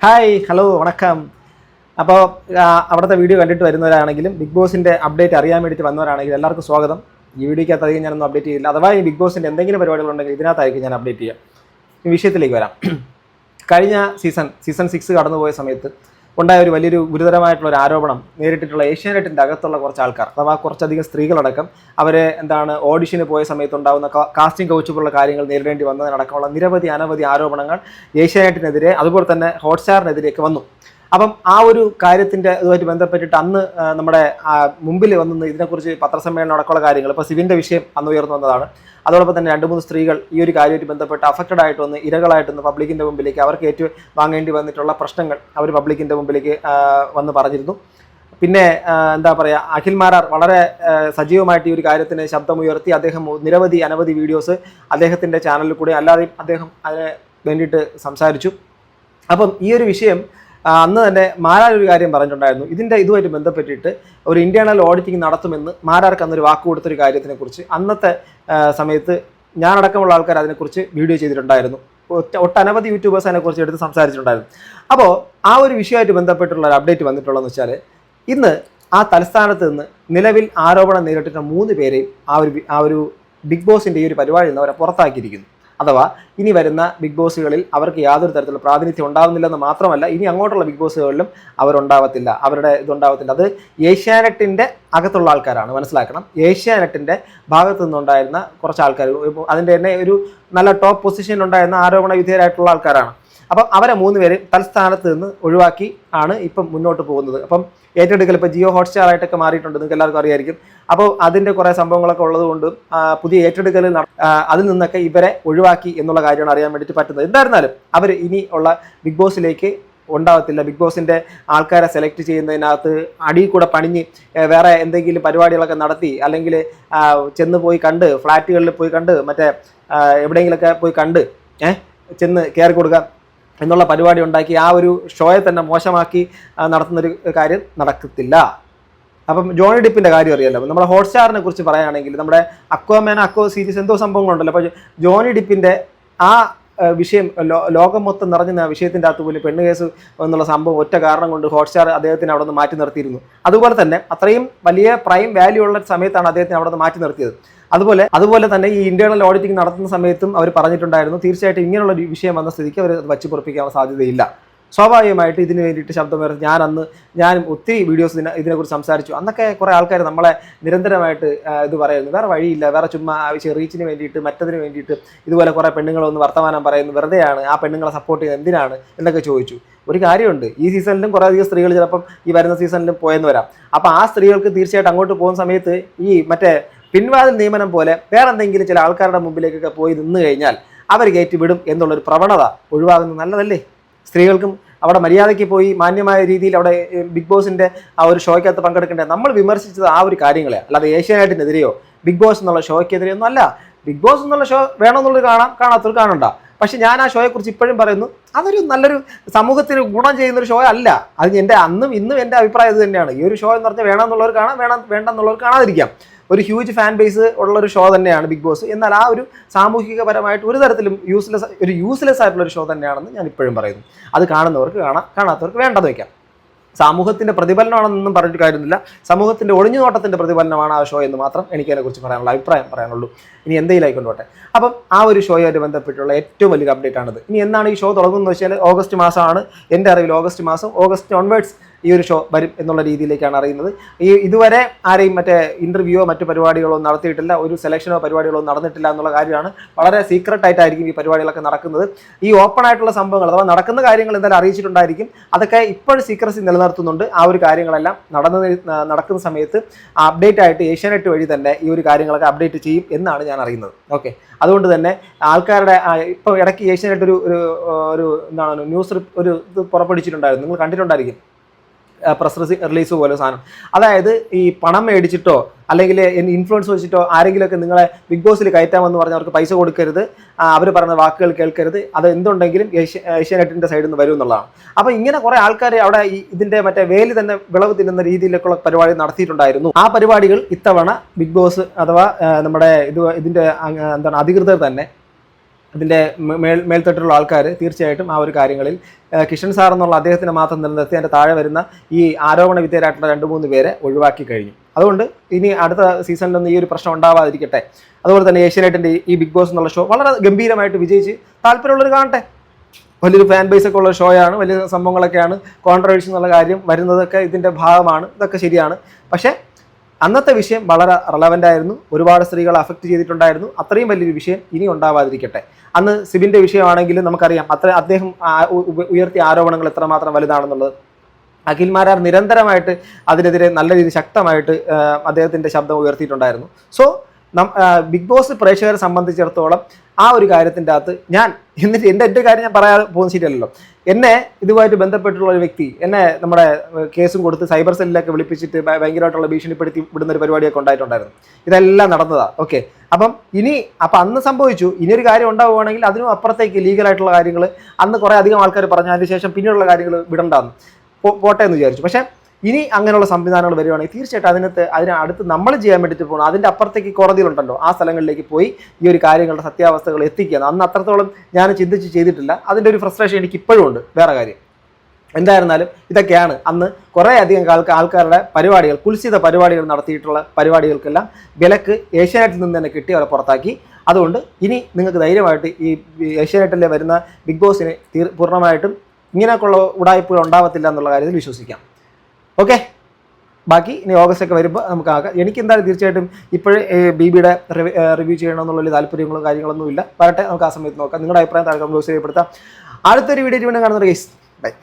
Hi hello വണക്കം. അപ്പോൾ അവിടുത്തെ വീഡിയോ കണ്ടിട്ട് വരുന്നവരാണെങ്കിലും ബിഗ് ബോസിൻ്റെ അപ്ഡേറ്റ് അറിയാൻ വേണ്ടിയിട്ട് വന്നവരാണെങ്കിലും എല്ലാവർക്കും സ്വാഗതം. ഈ വീഡിയോയ്ക്കകത്ത് അധികം ഞാനൊന്നും അപ്ഡേറ്റ് ചെയ്യില്ല. അഥവാ ഈ ബിഗ് ബോസിൻ്റെ എന്തെങ്കിലും പരിപാടികളുണ്ടെങ്കിൽ ഇതിനകത്തായിരിക്കും ഞാൻ അപ്ഡേറ്റ് ചെയ്യാം. ഈ വിഷയത്തിലേക്ക് വരാം. കഴിഞ്ഞ സീസൺ 6 കടന്നുപോയ സമയത്ത് ഉണ്ടായ ഒരു വലിയൊരു ഗുരുതരമായിട്ടുള്ള ഒരു ആരോപണം നേരിട്ടിട്ടുള്ള ഏഷ്യാനെറ്റിൻ്റെ അകത്തുള്ള കുറച്ച് ആൾക്കാർ, അഥവാ കുറച്ചധികം സ്ത്രീകളടക്കം അവരെ ഓഡിഷന് പോയ സമയത്തുണ്ടാകുന്ന കാസ്റ്റിംഗ് കൗച്ച് പോലുള്ള കാര്യങ്ങൾ നേരിടേണ്ടി വന്നതിനടക്കമുള്ള അനവധി ആരോപണങ്ങൾ ഏഷ്യാനെറ്റിനെതിരെ അതുപോലെ തന്നെ ഹോട്ട്സ്റ്റാറിനെതിരെയൊക്കെ വന്നു. അപ്പം ആ ഒരു കാര്യത്തിൻ്റെ ഇതുമായിട്ട് ബന്ധപ്പെട്ടിട്ട് അന്ന് നമ്മുടെ മുമ്പിൽ വന്ന് ഇതിനെക്കുറിച്ച് പത്രസമ്മേളനം അടക്കമുള്ള കാര്യങ്ങൾ, ഇപ്പോൾ സിവിൻ്റെ വിഷയം അന്ന് ഉയർന്നു വന്നതാണ്. അതോടൊപ്പം തന്നെ 2-3 സ്ത്രീകൾ ഈ ഒരു കാര്യമായിട്ട് ബന്ധപ്പെട്ട് അഫക്റ്റഡ് ആയിട്ട് വന്ന് ഇരകളായിട്ടൊന്ന് പബ്ലിക്കിൻ്റെ മുമ്പിലേക്ക് അവർക്ക് വാങ്ങേണ്ടി വന്നിട്ടുള്ള പ്രശ്നങ്ങൾ അവർ പബ്ലിക്കിൻ്റെ മുമ്പിലേക്ക് വന്ന് പറഞ്ഞിരുന്നു. പിന്നെ എന്താ പറയുക, അഖിൽ മാരാർ വളരെ സജീവമായിട്ട് ഈ ഒരു കാര്യത്തിന് ശബ്ദമുയർത്തി. അദ്ദേഹം അനവധി വീഡിയോസ് അദ്ദേഹത്തിൻ്റെ ചാനലിൽ കൂടി അല്ലാതെയും അദ്ദേഹം അതിന് വേണ്ടിയിട്ട് സംസാരിച്ചു. അപ്പം ഈ ഒരു വിഷയം അന്ന് തന്നെ മാരാർ ഒരു കാര്യം പറഞ്ഞിട്ടുണ്ടായിരുന്നു. ഇതുമായിട്ട് ബന്ധപ്പെട്ടിട്ട് ഒരു ഇന്റേണൽ ഓഡിറ്റിംഗ് നടത്തുമെന്ന് മാരാർക്ക് അന്നൊരു വാക്ക് കൊടുത്തൊരു കാര്യത്തിനെക്കുറിച്ച് അന്നത്തെ സമയത്ത് ഞാനടക്കമുള്ള ആൾക്കാർ അതിനെക്കുറിച്ച് വീഡിയോ ചെയ്തിട്ടുണ്ടായിരുന്നു. ഒട്ടനവധി യൂട്യൂബേഴ്സ് അതിനെക്കുറിച്ച് എടുത്ത് സംസാരിച്ചിട്ടുണ്ടായിരുന്നു. അപ്പോൾ ആ ഒരു വിഷയമായിട്ട് ബന്ധപ്പെട്ടുള്ള ഒരു അപ്ഡേറ്റ് വന്നിട്ടുള്ളതെന്ന് വെച്ചാൽ, ഇന്ന് ആ തലസ്ഥാനത്ത് നിന്ന് നിലവിൽ ആരോപണം നേരിട്ടിട്ടുള്ള 3 പേരെയും ആ ഒരു ബിഗ് ബോസിൻ്റെ ഈ ഒരു പരിപാടിയിൽ നിന്ന് അവരെ പുറത്താക്കിയിരിക്കുന്നു. അഥവാ ഇനി വരുന്ന ബിഗ് ബോസുകളിൽ അവർക്ക് യാതൊരു തരത്തിലുള്ള പ്രാതിനിധ്യം ഉണ്ടാവുന്നില്ലെന്ന് മാത്രമല്ല, ഇനി അങ്ങോട്ടുള്ള ബിഗ് ബോസുകളിലും അവരുണ്ടാവത്തില്ല, അവരുടെ ഇതുണ്ടാവത്തില്ല. അത് ഏഷ്യാനെറ്റിൻ്റെ അകത്തുള്ള ആൾക്കാരാണ്, മനസ്സിലാക്കണം. ഏഷ്യാനെറ്റിൻ്റെ ഭാഗത്തു നിന്നുണ്ടായിരുന്ന കുറച്ച് ആൾക്കാർ, അതിൻ്റെ തന്നെ ഒരു നല്ല ടോപ്പ് പൊസിഷനിൽ ഉണ്ടായിരുന്ന ആരോപണ വിധേയരായിട്ടുള്ള ആൾക്കാരാണ്. അപ്പം അവരെ 3 പേര് തൽസ്ഥാനത്ത് നിന്ന് ഒഴിവാക്കി ആണ് ഇപ്പം മുന്നോട്ട് പോകുന്നത്. അപ്പം ഏറ്റെടുക്കൽ ഇപ്പോൾ ജിയോ ഹോട്ട്സ്റ്റാർ ആയിട്ടൊക്കെ മാറിയിട്ടുണ്ട്, നിങ്ങൾക്ക് എല്ലാവർക്കും അറിയായിരിക്കും. അപ്പോൾ അതിൻ്റെ കുറേ സംഭവങ്ങളൊക്കെ ഉള്ളതുകൊണ്ട് പുതിയ ഏറ്റെടുക്കൽ അതിൽ നിന്നൊക്കെ ഇവരെ ഒഴിവാക്കി എന്നുള്ള കാര്യമാണ് അറിയാൻ വേണ്ടിയിട്ട് പറ്റുന്നത്. എന്തായിരുന്നാലും അവർ ഇനി ഉള്ള ബിഗ് ബോസിലേക്ക് ഉണ്ടാവത്തില്ല. ബിഗ് ബോസിൻ്റെ ആൾക്കാരെ സെലക്ട് ചെയ്യുന്നതിനകത്ത് അടിയിൽ കൂടെ പണിഞ്ഞ് വേറെ എന്തെങ്കിലും പരിപാടികളൊക്കെ നടത്തി, അല്ലെങ്കിൽ ചെന്ന് പോയി കണ്ട്, ഫ്ലാറ്റുകളിൽ പോയി കണ്ട്, മറ്റേ എവിടെയെങ്കിലുമൊക്കെ പോയി കണ്ട് ചെന്ന് കയറി കൊടുക്കുക എന്നുള്ള പരിപാടി ഉണ്ടാക്കി ആ ഒരു ഷോയെ തന്നെ മോശമാക്കി നടത്തുന്നൊരു കാര്യം നടക്കത്തില്ല. അപ്പം ജോണി ഡിപ്പിൻ്റെ കാര്യം അറിയാമല്ലോ. നമ്മുടെ ഹോട്ട്സ്റ്റാറിനെ കുറിച്ച് പറയുകയാണെങ്കിൽ, നമ്മുടെ അക്വ സീരീസ് എന്തോ സംഭവങ്ങളുണ്ടല്ലോ. അപ്പോൾ ജോണി ഡിപ്പിൻ്റെ ആ വിഷയം ലോകം മൊത്തം നിറഞ്ഞ വിഷയത്തിൻ്റെ അകത്ത് പോലും പെണ്ണ് കേസ് എന്നുള്ള സംഭവം ഒറ്റ കാരണം കൊണ്ട് ഹോട്ട്സ്റ്റാർ അദ്ദേഹത്തിന് അവിടെ നിന്ന് മാറ്റി നിർത്തിയിരുന്നു. അതുപോലെ തന്നെ അത്രയും വലിയ പ്രൈം വാല്യൂ ഉള്ള സമയത്താണ് അദ്ദേഹത്തിന് അവിടെ നിന്ന് മാറ്റി നിർത്തിയത്. അതുപോലെ തന്നെ ഈ ഇന്റേണൽ ഓഡിറ്റിംഗ് നടത്തുന്ന സമയത്തും അവർ പറഞ്ഞിട്ടുണ്ടായിരുന്നു, തീർച്ചയായിട്ടും ഇങ്ങനെയുള്ള ഒരു വിഷയം വന്ന സ്ഥിതിക്ക് അവർ വച്ച് പൊറപ്പിക്കാനുള്ള സാധ്യതയില്ല. സ്വാഭാവികമായിട്ട് ഇതിന് വേണ്ടിയിട്ട് ശബ്ദമുയർത്തി ഞാൻ ഒത്തിരി വീഡിയോസ് ഇതിനെക്കുറിച്ച് സംസാരിച്ചു. അന്നൊക്കെ കുറേ ആൾക്കാർ നമ്മളെ നിരന്തരമായിട്ട് ഇത് പറയുന്നു, വേറെ വഴിയില്ല, വേറെ ചുമ്മാ ആവശ്യം റീച്ചിന് വേണ്ടിയിട്ട് മറ്റതിന് വേണ്ടിയിട്ട് ഇതുപോലെ കുറേ പെണ്ണുങ്ങളൊന്ന് വർത്തമാനം പറയുന്നു, വെറുതെയാണ്, ആ പെണ്ണുങ്ങളെ സപ്പോർട്ട് ചെയ്യുന്നത് എന്തിനാണ് എന്നൊക്കെ ചോദിച്ചു. ഒരു കാര്യമുണ്ട്, ഈ സീസണിലും കുറേ അധികം സ്ത്രീകൾ ചിലപ്പം ഈ വരുന്ന സീസണിലും പോയെന്ന് വരാം. അപ്പോൾ ആ സ്ത്രീകൾക്ക് തീർച്ചയായിട്ടും അങ്ങോട്ട് പോകുന്ന സമയത്ത് ഈ മറ്റേ പിൻവാതിൽ നിയമനം പോലെ വേറെ എന്തെങ്കിലും ചില ആൾക്കാരുടെ മുമ്പിലേക്കൊക്കെ പോയി നിന്ന് കഴിഞ്ഞാൽ അവർ കയറ്റി വിടും എന്നുള്ളൊരു പ്രവണത ഒഴിവാകുന്നത് നല്ലതല്ലേ? സ്ത്രീകൾക്കും അവിടെ മര്യാദയ്ക്ക് പോയി മാന്യമായ രീതിയിൽ അവിടെ ബിഗ് ബോസിൻ്റെ ആ ഒരു ഷോയ്ക്കകത്ത് പങ്കെടുക്കേണ്ടത്. നമ്മൾ വിമർശിച്ചത് ആ ഒരു കാര്യങ്ങളെ, അല്ലാതെ ഏഷ്യാനെറ്റിനെതിരെയോ ബിഗ് ബോസ് എന്നുള്ള ഷോയ്ക്കെതിരെയോ ഒന്നും അല്ല. ബിഗ് ബോസ് എന്നുള്ള ഷോ വേണമെന്നുള്ളത് കാണാത്തവർ കാണണ്ട. പക്ഷെ ഞാൻ ആ ഷോയെക്കുറിച്ച് ഇപ്പോഴും പറയുന്നു, അതൊരു നല്ലൊരു സമൂഹത്തിന് ഗുണം ചെയ്യുന്നൊരു ഷോ അല്ല. അത് എൻ്റെ അന്നും ഇന്നും എൻ്റെ അഭിപ്രായം ഇത് തന്നെയാണ്. ഈ ഒരു ഷോ എന്ന് പറഞ്ഞാൽ വേണമെന്നുള്ളവർ കാണാം, വേണ്ടെന്നുള്ളവർ കാണാതിരിക്കാം. ഒരു ഹ്യൂജ് ഫാൻ ബേസ് ഉള്ളൊരു ഷോ തന്നെയാണ് ബിഗ് ബോസ്. എന്നാൽ ആ ഒരു സാമൂഹികപരമായിട്ട് ഒരു തരത്തിലും യൂസ്ലെസ് ആയിട്ടുള്ളൊരു ഷോ തന്നെയാണെന്ന് ഞാൻ ഇപ്പോഴും പറയുന്നു. അത് കാണുന്നവർക്ക് കാണാം, കാണാത്തവർക്ക് വേണ്ടെന്ന് വയ്ക്കാം. സമൂഹത്തിൻ്റെ പ്രതിഫലനമാണെന്നൊന്നും പറഞ്ഞിട്ട് കാര്യമില്ല. സമൂഹത്തിൻ്റെ ഒളിഞ്ഞുനോട്ടത്തിൻ്റെ പ്രതിഫലനമാണ് ആ ഷോ എന്ന് മാത്രം എനിക്ക് അതിനെക്കുറിച്ച് പറയാനുള്ള അഭിപ്രായം പറയാനുള്ളൂ. ഇനി എന്തെങ്കിലും ആയിക്കൊണ്ടോട്ടെ. അപ്പം ആ ഒരു ഷോയുമായിട്ട് ബന്ധപ്പെട്ടുള്ള ഏറ്റവും വലിയൊരു അപ്ഡേറ്റ് ആണിത്. ഇനി എന്നാണ് ഈ ഷോ തുടങ്ങുന്നത് വെച്ചാൽ, ഓഗസ്റ്റ് മാസമാണ്. എൻ്റെ അറിവിൽ ഓഗസ്റ്റ് ഓൺവേർഡ്സ് ഈ ഒരു ഷോ വരും എന്നുള്ള രീതിയിലേക്കാണ് അറിയുന്നത്. ഇതുവരെ ആരെയും മറ്റേ ഇൻ്റർവ്യൂവോ മറ്റു പരിപാടികളോ നടത്തിയിട്ടില്ല, ഒരു സെലക്ഷനോ പരിപാടികളോ നടന്നിട്ടില്ല എന്നുള്ള കാര്യമാണ്. വളരെ സീക്രട്ട് ആയിട്ടായിരിക്കും ഈ പരിപാടികളൊക്കെ നടക്കുന്നത്. ഈ ഓപ്പൺ ആയിട്ടുള്ള സംഭവങ്ങൾ അഥവാ നടക്കുന്ന കാര്യങ്ങൾ എന്തായാലും അറിയിച്ചിട്ടുണ്ടായിരിക്കും. അതൊക്കെ ഇപ്പോഴും സീക്രസി നിലനിർത്തുന്നുണ്ട്. ആ ഒരു കാര്യങ്ങളെല്ലാം നടക്കുന്ന സമയത്ത് അപ്ഡേറ്റ് ആയിട്ട് ഏഷ്യാനെറ്റ് വഴി തന്നെ ഈ ഒരു കാര്യങ്ങളൊക്കെ അപ്ഡേറ്റ് ചെയ്യും എന്നാണ് ഞാൻ അറിയുന്നത്. ഓക്കെ, അതുകൊണ്ട് തന്നെ ആൾക്കാരുടെ ഇപ്പോൾ ഇടയ്ക്ക് ഏഷ്യാനെറ്റ് ഒരു എന്താണ് ന്യൂസ് ഒരു ഇത് പുറപ്പെടുവിച്ചിട്ടുണ്ടായിരുന്നു, നിങ്ങൾ കണ്ടിട്ടുണ്ടായിരിക്കും. പ്രസ് റിലീസ് പോലെ സാധനം. അതായത് ഈ പണം മേടിച്ചിട്ടോ അല്ലെങ്കിൽ ഇൻഫ്ലുവൻസ് വെച്ചിട്ടോ ആരെങ്കിലുമൊക്കെ നിങ്ങളെ ബിഗ് ബോസിൽ കയറ്റാമെന്ന് പറഞ്ഞ് അവർക്ക് പൈസ കൊടുക്കരുത്, അവർ പറയുന്ന വാക്കുകൾ കേൾക്കരുത്, അത് എന്തുണ്ടെങ്കിലും ഏഷ്യാനെറ്റിൻ്റെ സൈഡിൽ നിന്ന് വരും എന്നുള്ളതാണ്. അപ്പോൾ ഇങ്ങനെ കുറേ ആൾക്കാർ അവിടെ ഇതിൻ്റെ മറ്റേ വേലി തന്നെ വിളവ് തിന്നുന്ന രീതിയിലേക്കുള്ള പരിപാടി നടത്തിയിട്ടുണ്ടായിരുന്നു. ആ പരിപാടികൾ ഇത്തവണ ബിഗ് ബോസ് അഥവാ നമ്മുടെ ഇതിൻ്റെ അധികൃതർ തന്നെ അതിൻ്റെ മേൽത്തട്ടിലുള്ള ആൾക്കാർ തീർച്ചയായിട്ടും ആ ഒരു കാര്യങ്ങളിൽ കിഷൻ സാർ എന്നുള്ള അദ്ദേഹത്തിന് മാത്രം നിലനിർത്തി അതിൻ്റെ താഴെ വരുന്ന ഈ ആരോപണ വിധേയരായിട്ടുള്ള 2-3 പേരെ ഒഴിവാക്കി കഴിഞ്ഞു. അതുകൊണ്ട് ഇനി അടുത്ത സീസണിലൊന്നും ഈ ഒരു പ്രശ്നം ഉണ്ടാവാതിരിക്കട്ടെ. അതുപോലെ തന്നെ ഏഷ്യാനെറ്റിൻ്റെ ഈ ബിഗ് ബോസ് എന്നുള്ള ഷോ വളരെ ഗംഭീരമായിട്ട് വിജയിച്ച് താല്പര്യമുള്ളവർ കാണട്ടെ. വലിയൊരു ഫാൻ ബേസ് ഒക്കെ ഉള്ള ഷോയാണ്, വലിയ സംഭവങ്ങളൊക്കെയാണ്. കോൺട്രവേഴ്സി എന്നുള്ള കാര്യം വരുന്നതൊക്കെ ഇതിൻ്റെ ഭാഗമാണ്, ഇതൊക്കെ ശരിയാണ്. പക്ഷേ അന്നത്തെ വിഷയം വളരെ റെലവൻ്റ് ആയിരുന്നു, ഒരുപാട് സ്ത്രീകളെ അഫക്റ്റ് ചെയ്തിട്ടുണ്ടായിരുന്നു. അത്രയും വലിയൊരു വിഷയം ഇനി ഉണ്ടാവാതിരിക്കട്ടെ. അന്ന് സിബിൻ്റെ വിഷയമാണെങ്കിലും നമുക്കറിയാം അദ്ദേഹം ഉയർത്തിയ ആരോപണങ്ങൾ എത്രമാത്രം വലുതാണെന്നുള്ളത്. അഖിൽ മാരാർ നിരന്തരമായിട്ട് അതിനെതിരെ നല്ല രീതിയിൽ ശക്തമായിട്ട് അദ്ദേഹത്തിൻ്റെ ശബ്ദം ഉയർത്തിയിട്ടുണ്ടായിരുന്നു. സോ ബിഗ് ബോസ് പ്രേക്ഷകരെ സംബന്ധിച്ചിടത്തോളം ആ ഒരു കാര്യത്തിൻ്റെ അകത്ത് എന്നിട്ട് എൻ്റെ കാര്യം ഞാൻ പറയാതെ പോകുന്ന ശരിയല്ലല്ലോ. എന്നെ ഇതുമായിട്ട് ബന്ധപ്പെട്ടുള്ള ഒരു വ്യക്തി എന്നെ നമ്മുടെ കേസും കൊടുത്ത് സൈബർ സെല്ലിലൊക്കെ വിളിപ്പിച്ചിട്ട് ഭയങ്കരമായിട്ടുള്ള ഭീഷണിപ്പെടുത്തി വിടുന്ന ഒരു പരിപാടിയൊക്കെ ഉണ്ടായിട്ടുണ്ടായിരുന്നു. ഇതെല്ലാം നടന്നതാണ്. ഓക്കെ, അപ്പം അന്ന് സംഭവിച്ചു. ഇനിയൊരു കാര്യം ഉണ്ടാവുകയാണെങ്കിൽ അതിനും അപ്പുറത്തേക്ക് ലീഗലായിട്ടുള്ള കാര്യങ്ങൾ അന്ന് കുറേ അധികം ആൾക്കാർ പറഞ്ഞു. അതിനുശേഷം പിന്നീടുള്ള കാര്യങ്ങൾ വിടണ്ടാന്ന് പോട്ടെ എന്ന് വിചാരിച്ചു. പക്ഷേ ഇനി അങ്ങനെയുള്ള സംവിധാനങ്ങൾ വരുവാണെങ്കിൽ തീർച്ചയായിട്ടും അതിനടുത്ത് നമ്മൾ ചെയ്യാൻ വേണ്ടിയിട്ട് പോകണം. അതിൻ്റെ അപ്പുറത്തേക്ക് കോടതികളുണ്ടല്ലോ, ആ സ്ഥലങ്ങളിലേക്ക് പോയി ഈ ഒരു കാര്യങ്ങളുടെ സത്യാവസ്ഥകൾ എത്തിക്കുക. അന്ന് അത്രത്തോളം ഞാൻ ചിന്തിച്ച് ചെയ്തിട്ടില്ല. അതിൻ്റെ ഒരു ഫ്രസ്ട്രേഷൻ എനിക്ക് ഇപ്പോഴും ഉണ്ട്. വേറെ കാര്യം എന്തായിരുന്നാലും ഇതൊക്കെയാണ് അന്ന് കുറേ അധികം ആൾക്കാരുടെ പരിപാടികൾ, കുൽസിത പരിപാടികൾ നടത്തിയിട്ടുള്ള പരിപാടികൾക്കെല്ലാം വിലക്ക് ഏഷ്യാനെറ്റിൽ നിന്ന് തന്നെ കിട്ടി, അവരെ പുറത്താക്കി. അതുകൊണ്ട് ഇനി നിങ്ങൾക്ക് ധൈര്യമായിട്ട് ഈ ഏഷ്യാനെറ്റിലെ വരുന്ന ബിഗ് ബോസിനെ പൂർണ്ണമായിട്ടും ഇങ്ങനെയൊക്കെയുള്ള ഉടായ്പകൾ ഉണ്ടാവത്തില്ല എന്നുള്ള കാര്യത്തിൽ വിശ്വസിക്കാം. ഓക്കെ, ബാക്കി ഇനി ഓഗസ്റ്റ് ഒക്കെ വരുമ്പോൾ നമുക്ക് ആകാം. എനിക്ക് എന്തായാലും തീർച്ചയായിട്ടും ഇപ്പോഴേ ബിബിയുടെ റിവ്യൂ ചെയ്യണമെന്നുള്ള താല്പര്യങ്ങളും കാര്യങ്ങളൊന്നും ഇല്ല. വരട്ടെ, നമുക്ക് ആ സമയത്ത് നോക്കാം. നിങ്ങളുടെ അഭിപ്രായം താഴെ കമന്റ് ബോക്സിൽ രേഖപ്പെടുത്താം. അടുത്തൊരു വീഡിയോ വീണ്ടും കാണുന്നത് ഗൈസ്, ബൈ.